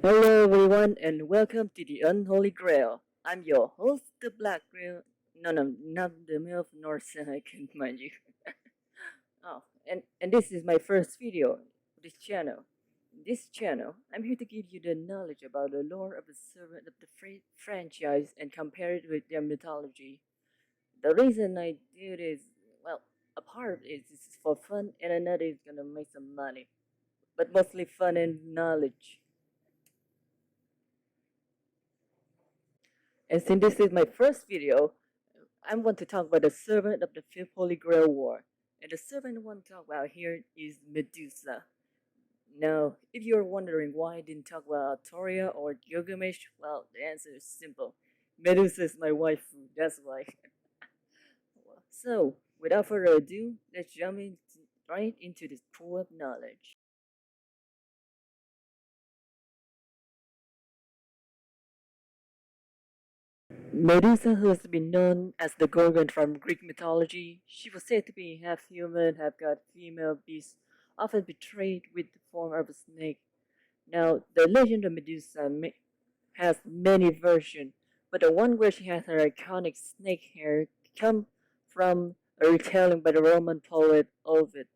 Hello everyone and welcome to the Unholy Grail. I'm your host, the Black Grail. No, not the MILF nor can mind you. And this is my first video of this channel. In this channel, I'm here to give you the knowledge about the lore of the servant of the franchise and compare it with their mythology. The reason I do this, well, a part is this is for fun and another is gonna make some money. But mostly fun and knowledge. And since this is my first video, I want to talk about the servant of the Fifth Holy Grail War. And the servant I want to talk about here is Medusa. Now, if you're wondering why I didn't talk about Artoria or Gilgamesh, well, the answer is simple. Medusa is my waifu, that's why. So, without further ado, let's jump right into this pool of knowledge. Medusa, who has been known as the Gorgon from Greek mythology, she was said to be half human, half god, female beast, often betrayed with the form of a snake. Now, the legend of Medusa has many versions, but the one where she has her iconic snake hair comes from a retelling by the Roman poet Ovid.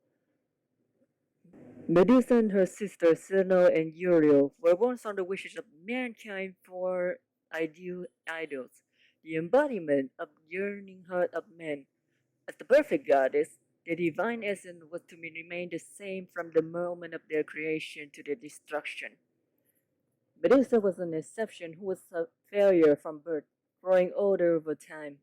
Medusa and her sisters Cyrano and Uriel were born from the wishes of mankind for ideal idols, the embodiment of the yearning heart of man. As the perfect goddess, the divine essence was to remain the same from the moment of their creation to their destruction. Medusa was an exception who was a failure from birth, growing older over time.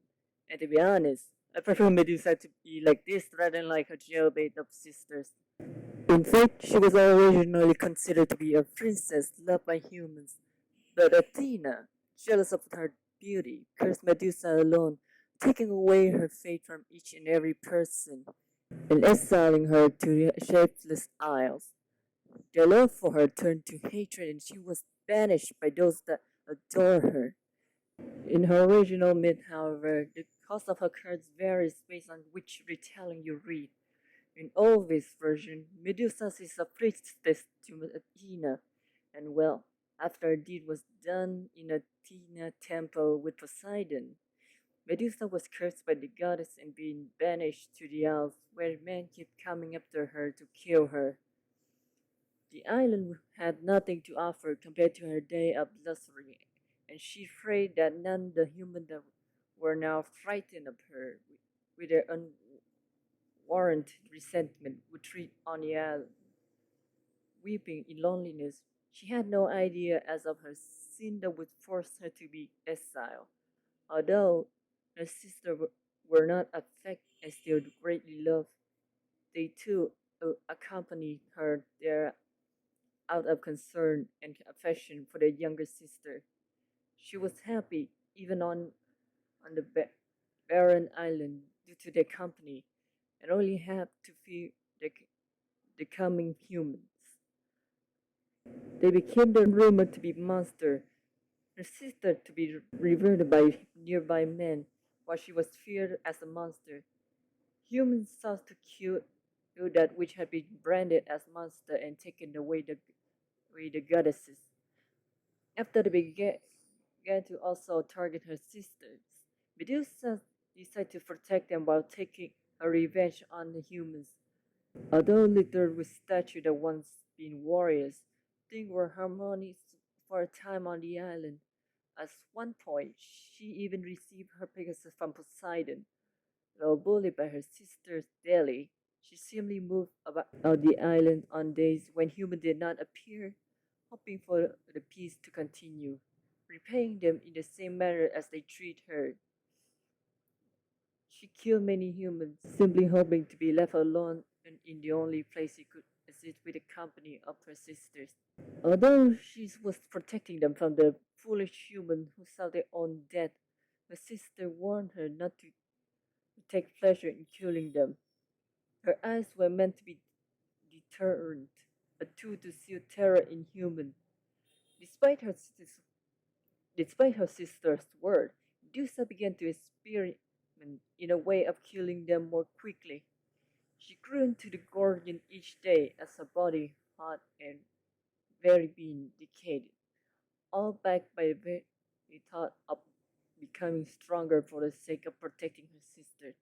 And to be honest, I prefer Medusa to be like this rather than like her jailbait of sisters. In fact, she was originally considered to be a princess loved by humans, but Athena, jealous of her beauty, cursed Medusa alone, taking away her fate from each and every person and exiling her to the shapeless isles. Their love for her turned to hatred and she was banished by those that adore her. In her original myth, however, the cause of her curse varies based on which retelling you read. In Ovid's version, Medusa is a priestess to Athena, and well, after a deed was done in Athena temple with Poseidon, Medusa was cursed by the goddess and being banished to the Isles, where men kept coming after her to kill her. The island had nothing to offer compared to her day of luxury, and she prayed that none the humans that were now frightened of her with their unwarranted resentment would treat on the island. Weeping in loneliness, she had no idea as of her sin that would force her to be exiled. Although her sisters were not affected and still greatly loved, they too accompanied her there out of concern and affection for their younger sister. She was happy even on the barren island due to their company and only had to fear the coming humans. They became the rumored to be monster, her sister to be revered by nearby men, while she was feared as a monster. Humans sought to kill that which had been branded as monster and taken away the goddesses. After they began to also target her sisters, Medusa decided to protect them while taking her revenge on the humans. Although littered with statues that once been warriors, things were harmonious for a time on the island. At one point, she even received her Pegasus from Poseidon. Though bullied by her sisters daily, she simply moved about the island on days when humans did not appear, hoping for the peace to continue, repaying them in the same manner as they treat her. She killed many humans, simply hoping to be left alone and in the only place she could exist with the company of her sisters. Although she was protecting them from the foolish humans who sought their own death, her sister warned her not to take pleasure in killing them. Her eyes were meant to be deterrent, a tool to seal terror in humans. Despite her, despite her sister's word, Medusa began to experiment in a way of killing them more quickly. She grew into the Gorgon each day as her body hot and very being decayed. all backed by the very thought of becoming stronger for the sake of protecting her sister.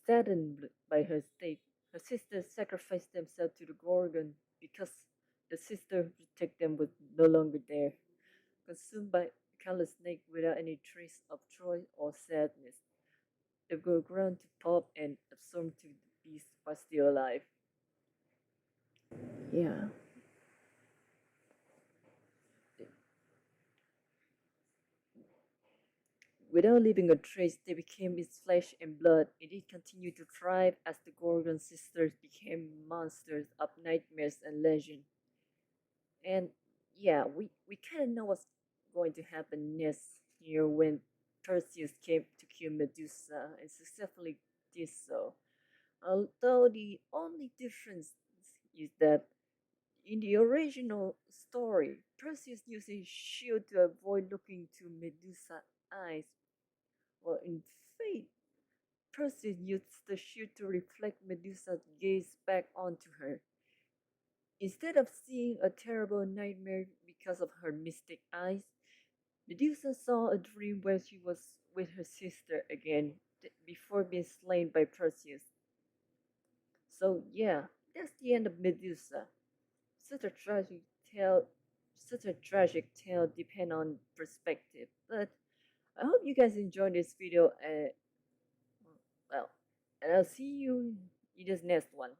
Saddened by her state, her sisters sacrificed themselves to the Gorgon because the sister who protected them was no longer there. Consumed by a countless snake without any trace of joy or sadness, they were ground to pulp and absorbed to the beast while still alive. Yeah. Without leaving a trace, they became its flesh and blood, and it continued to thrive as the Gorgon sisters became monsters of nightmares and legend. And yeah, we kind of know what's going to happen next here when Perseus came to kill Medusa and successfully did so. Although the only difference is that in the original story, Perseus used his shield to avoid looking to Medusa's eyes, while in Fate, Perseus used the shield to reflect Medusa's gaze back onto her. Instead of seeing a terrible nightmare because of her mystic eyes, Medusa saw a dream where she was with her sister again before being slain by Perseus. So yeah, that's the end of Medusa. Such a tragic tale, such a tragic tale depend on perspective. But I hope you guys enjoyed this video. Well, and I'll see you in this next one.